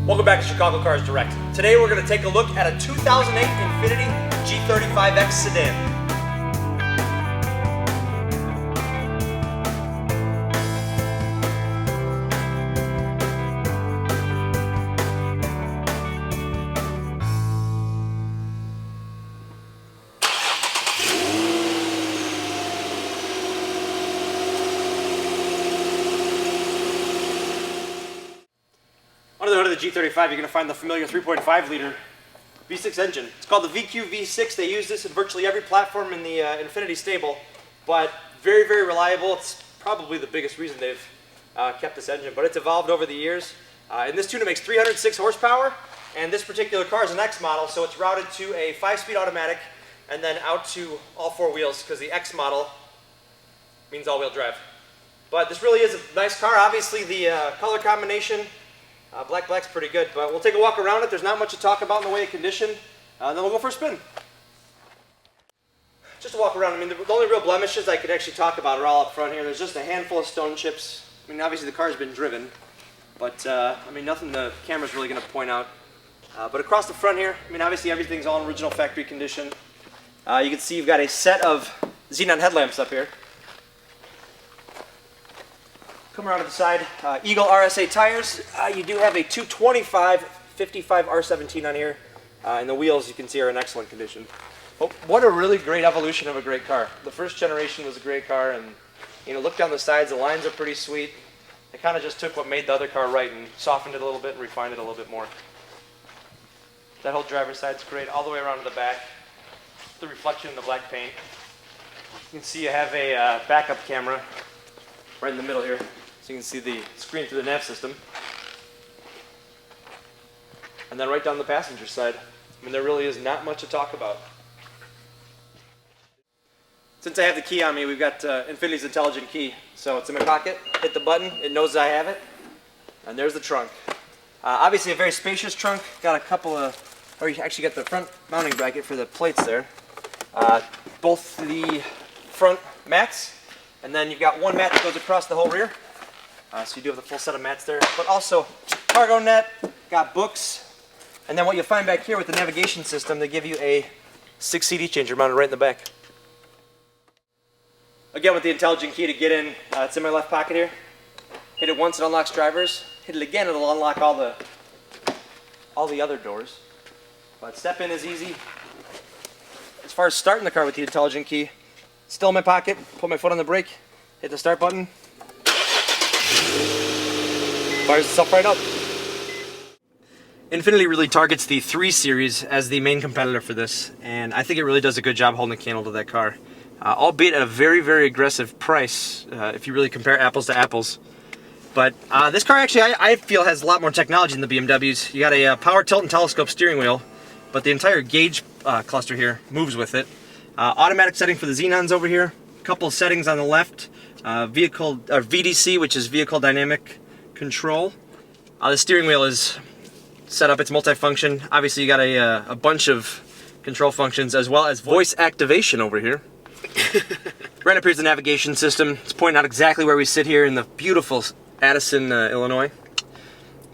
Welcome back to Chicago Cars Direct. Today we're going to take a look at a 2008 Infiniti G35x sedan. Under the hood of the G35, you're going to find the familiar 3.5 liter V6 engine. It's called the VQ V6. They use this in virtually every platform in the Infiniti stable, but very, very reliable. It's probably the biggest reason they've kept this engine, but it's evolved over the years. And this tuner makes 306 horsepower, and this particular car is an X model, so it's routed to a 5-speed automatic and then out to all 4 wheels, because the X model means all-wheel drive. But this really is a nice car. Obviously, the color combination, black's pretty good, but we'll take a walk around it. There's not much to talk about in the way of condition, and then we'll go for a spin. Just a walk around. I mean, the only real blemishes I could actually talk about are all up front here. There's just a handful of stone chips. I mean, obviously the car's been driven, but I mean, nothing the camera's really going to point out. But across the front here, I mean, obviously everything's all in original factory condition. You can see you've got a set of xenon headlamps up here. Come around to the side, Eagle RSA tires. You do have a 225 55 R17 on here, and the wheels you can see are in excellent condition. Oh, what a really great evolution of a great car. The first generation was a great car, and you know, look down the sides, the lines are pretty sweet. They kind of just took what made the other car right and softened it a little bit and refined it a little bit more. That whole driver's side's great, all the way around to the back. The reflection in the black paint. You can see you have a backup camera right in the middle here. So you can see the screen through the nav system. And then right down the passenger side, I mean, there really is not much to talk about. Since I have the key on me, we've got Infiniti's intelligent key. So it's in my pocket, hit the button, it knows I have it, and there's the trunk. Obviously a very spacious trunk, got a couple of, or you actually got the front mounting bracket for the plates there. Both the front mats, and then you've got one mat that goes across the whole rear. So you do have the full set of mats there, but also cargo net, got books, and then what you'll find back here with the navigation system, they give you a 6 CD changer mounted right in the back. Again, with the intelligent key to get in, it's in my left pocket here. Hit it once, it unlocks drivers. Hit it again, it'll unlock all the other doors. But step in is easy. As far as starting the car with the intelligent key, still in my pocket, put my foot on the brake, hit the start button. Fires itself right up. Infiniti really targets the 3 Series as the main competitor for this, and I think it really does a good job holding a candle to that car. Albeit at a very, very aggressive price if you really compare apples to apples. But this car actually, I feel, has a lot more technology than the BMWs. You got a power tilt and telescope steering wheel, but the entire gauge cluster here moves with it. Automatic setting for the xenons over here. A couple of settings on the left. Vehicle or VDC, which is vehicle dynamic control. The steering wheel is set up, it's multifunction. Obviously you got a bunch of control functions as well as voice activation over here. Right up here's the navigation system. It's pointing out exactly where we sit here in the beautiful Addison, Illinois,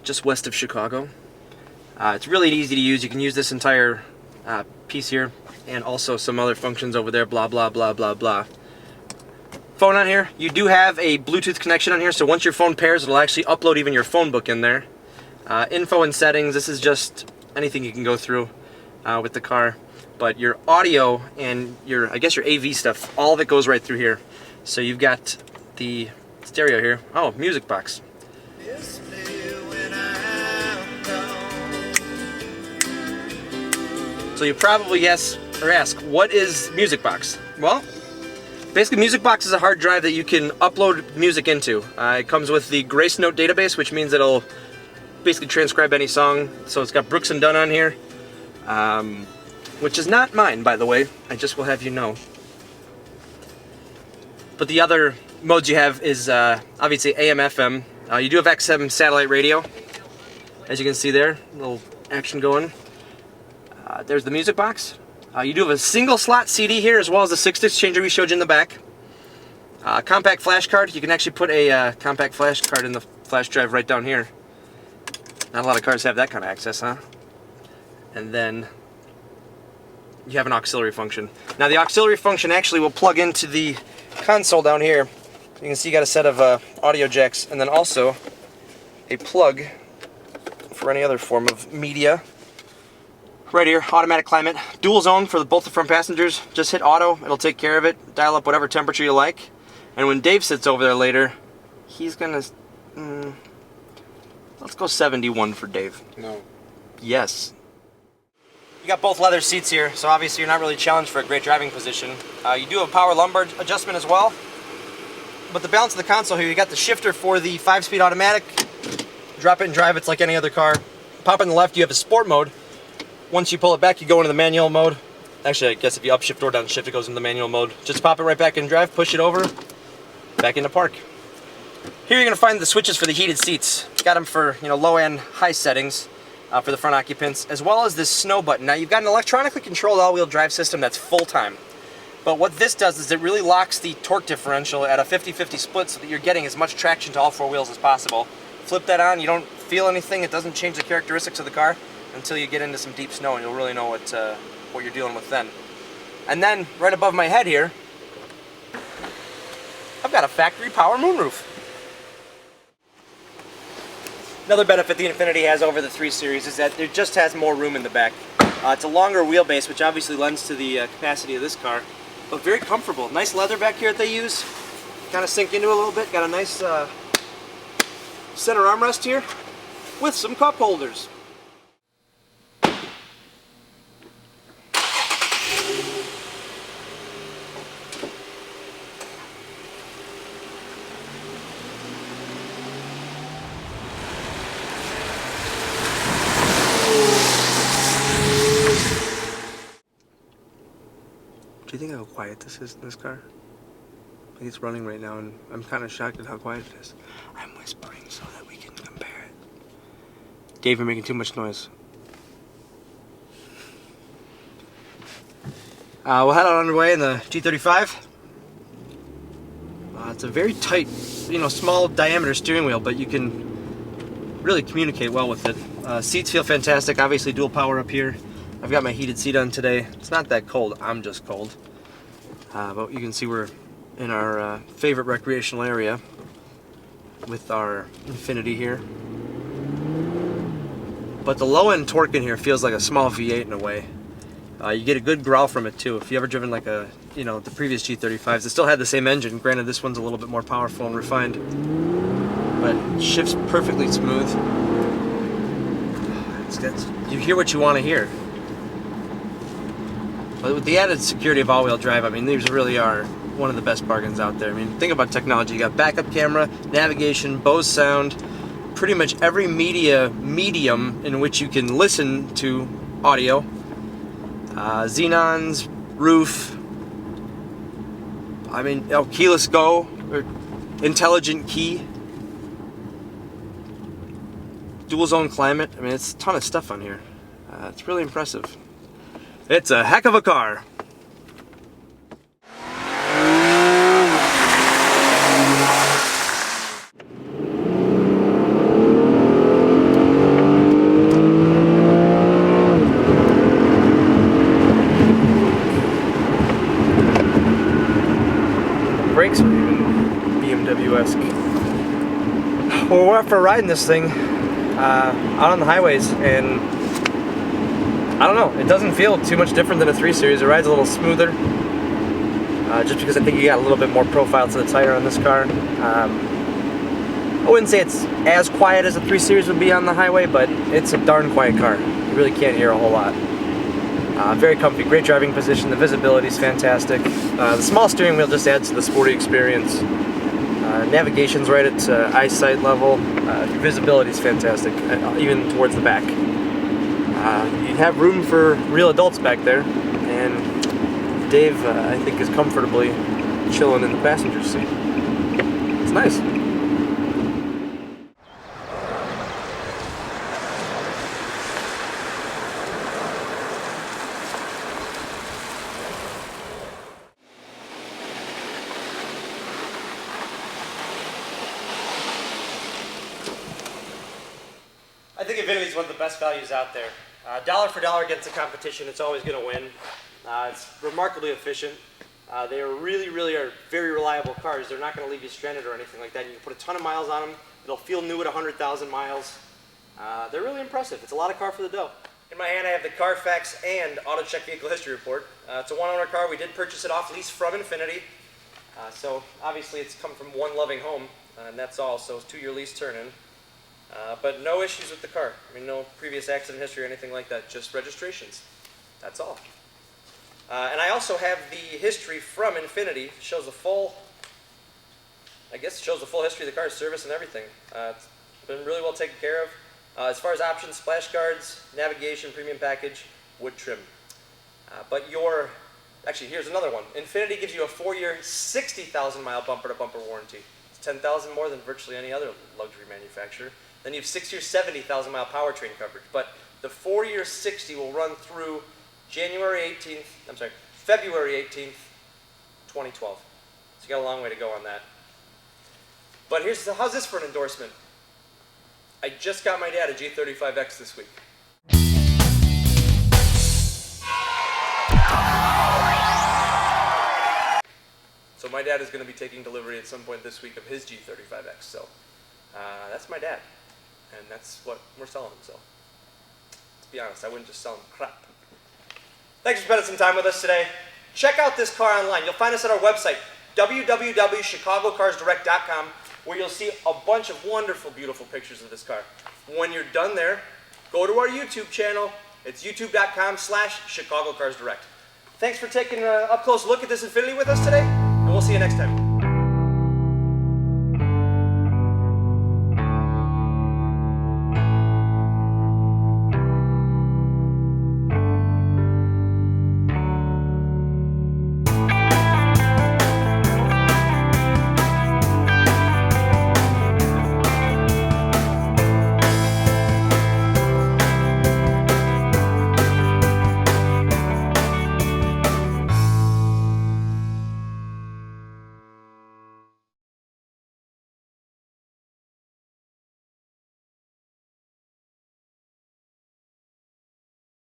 just west of Chicago. It's really easy to use. You can use this entire piece here and also some other functions over there, blah blah blah blah blah. Phone on here. You do have a Bluetooth connection on here, so once your phone pairs, it'll actually upload even your phone book in there. Info and settings, this is just anything you can go through with the car. But your audio and your, I guess your AV stuff, all of it goes right through here. So you've got the stereo here. Oh, music box. So you probably guess or ask, what is music box? Well, basically, Music Box is a hard drive that you can upload music into. It comes with the Grace Note database, which means it'll basically transcribe any song. So it's got Brooks and Dunn on here, which is not mine, by the way. I just will have you know. But the other modes you have is obviously AM, FM. You do have XM satellite radio, as you can see there. A little action going. There's the Music Box. You do have a single slot CD here, as well as the 6-disc changer we showed you in the back. Compact flash card. You can actually put a compact flash card in the flash drive right down here. Not a lot of cars have that kind of access, huh? And then you have an auxiliary function. Now the auxiliary function actually will plug into the console down here. You can see you got a set of audio jacks, and then also a plug for any other form of media. Right here, automatic climate, dual zone for both the front passengers. Just hit auto, it'll take care of it. Dial up whatever temperature you like. And when Dave sits over there later, he's gonna, let's go 71 for Dave. No. Yes. You got both leather seats here, so obviously you're not really challenged for a great driving position. You do have a power lumbar adjustment as well. But the balance of the console here, you got the shifter for the 5-speed automatic. Drop it and drive, it's like any other car. Pop on the left, you have a sport mode. Once you pull it back, you go into the manual mode. Actually, I guess if you upshift or downshift, it goes into the manual mode. Just pop it right back in drive, push it over, back into park. Here you're gonna find the switches for the heated seats. Got them for, you know, low and high settings for the front occupants, as well as this snow button. Now you've got an electronically controlled all-wheel drive system that's full-time. But what this does is it really locks the torque differential at a 50-50 split so that you're getting as much traction to all four wheels as possible. Flip that on, you don't feel anything, it doesn't change the characteristics of the car until you get into some deep snow, and you'll really know what you're dealing with then. And then, right above my head here, I've got a factory power moonroof. Another benefit the Infiniti has over the 3 Series is that it just has more room in the back. It's a longer wheelbase, which obviously lends to the capacity of this car, but very comfortable. Nice leather back here that they use. Kind of sink into it a little bit. Got a nice center armrest here with some cup holders. Do you think how quiet this is in this car? I think it's running right now, and I'm kind of shocked at how quiet it is. I'm whispering so that we can compare it. Dave, you're making too much noise. We'll head on underway in the G35. It's a very tight, you know, small diameter steering wheel, but you can really communicate well with it. Seats feel fantastic. Obviously dual power up here. I've got my heated seat on today. It's not that cold, I'm just cold. But you can see we're in our favorite recreational area with our Infiniti here. But the low end torque in here feels like a small V8 in a way. You get a good growl from it too. If you ever driven like a, you know, the previous G35s, it still had the same engine. Granted, this one's a little bit more powerful and refined, but it shifts perfectly smooth. You hear what you want to hear. But with the added security of all-wheel drive, I mean, these really are one of the best bargains out there. I mean, think about technology. You got backup camera, navigation, Bose sound, pretty much every medium in which you can listen to audio. Xenons, roof. I mean, keyless go, or intelligent key. Dual zone climate. I mean, it's a ton of stuff on here. It's really impressive. It's a heck of a car. Brakes are even BMW-esque. Well, we're up for riding this thing out on the highways, and I don't know, it doesn't feel too much different than a 3 Series. It rides a little smoother, just because I think you got a little bit more profile to the tire on this car. I wouldn't say it's as quiet as a 3 Series would be on the highway, but it's a darn quiet car. You really can't hear a whole lot. Very comfy, great driving position, the visibility is fantastic. The small steering wheel just adds to the sporty experience. Navigation's right at eyesight level. Visibility is fantastic, even towards the back. You have room for real adults back there, and Dave, I think, is comfortably chilling in the passenger seat. It's nice. I think Infiniti is one of the best values out there. Dollar for dollar against the competition, it's always going to win. It's remarkably efficient. They are really are very reliable cars. They're not going to leave you stranded or anything like that. You can put a ton of miles on them. It'll feel new at 100,000 miles. They're really impressive. It's a lot of car for the dough. In my hand I have the Carfax and Auto Check Vehicle History Report. It's a one-owner car. We did purchase it off lease from Infiniti. So obviously it's come from one loving home, and that's all. So it's 2-year lease turn-in. But no issues with the car. I mean, no previous accident history or anything like that, just registrations. That's all. And I also have the history from Infiniti. It shows the full, history of the car's service and everything. It's been really well taken care of. As far as options, splash guards, navigation, premium package, wood trim. Actually, here's another one. Infiniti gives you a 4-year, 60,000-mile bumper-to-bumper warranty. It's 10,000 more than virtually any other luxury manufacturer. Then you have 6-year, 70,000-mile powertrain coverage. But the 4-year 60 will run through February 18th, 2012. So you got a long way to go on that. But how's this for an endorsement? I just got my dad a G35x this week. So my dad is going to be taking delivery at some point this week of his G35x. So that's my dad. And that's what we're selling him. So let's be honest, I wouldn't just sell him crap. Thanks for spending some time with us today. Check out this car online. You'll find us at our website, www.chicagocarsdirect.com, where you'll see a bunch of wonderful, beautiful pictures of this car. When you're done there, go to our YouTube channel. It's youtube.com/chicagocarsdirect. Thanks for taking an up-close look at this Infiniti with us today, and we'll see you next time.